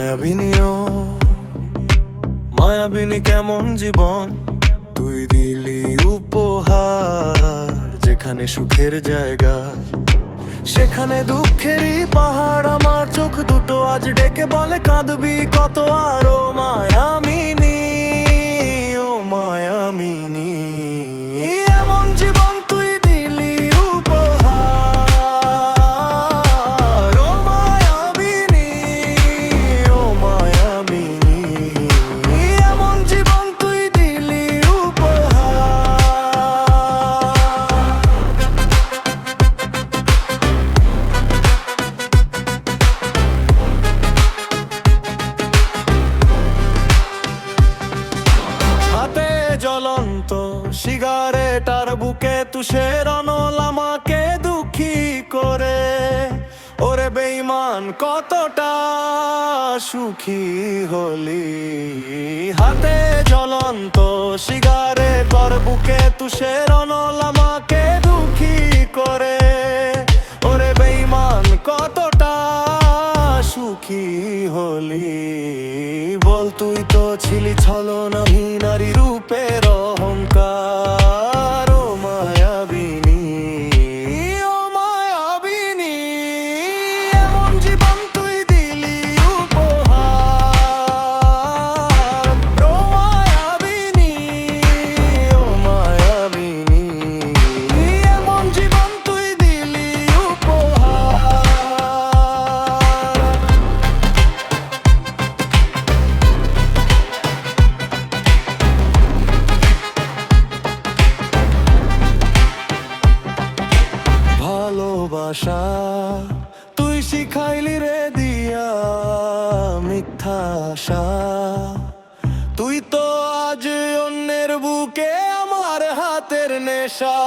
মায়াবিনীও মায়াবিনী কেমন জীবন তুই দিলি উপহার, যেখানে সুখের জায়গা সেখানে দুঃখেরই পাহাড়। আমার চোখ দুটো আজ ডেকে বলে কাঁদবি কত আরো মায়াবিনী, ও মায়াবিনী। এমন জীবন তুই দিলি উপহার, ও মায়াবিনী, ও মায়াবিনী। এমন জীবন তুই দিলি জ্বলন্ত সিগারেট আর বুকে তুষের অনল আমাকে দুঃখী করে। ওরে বেঈমান কতটা সুখী হলি, হাতে জ্বলন্ত সিগারেট আর বুকে তুষের অনল আমাকে দুঃখী করে। ওরে বেঈমান কতটা সুখী হলি, বল তুই তো ছিলি ছলনাহীন নারী রূপের অহংকার। ও মায়াবিনী, ও মায়াবিনী। এমন জীবন তুই দিলি উপহার, ও মায়াবিনী, ও মায়াবিনী। এমন জীবন তুই দিলি উপহার। ভালোবাসা তুই শিখাইলি রে দিয়া মিথ্যা আশা, তুই তো আজ অন্যের বুকে আমার হাতের নেশা।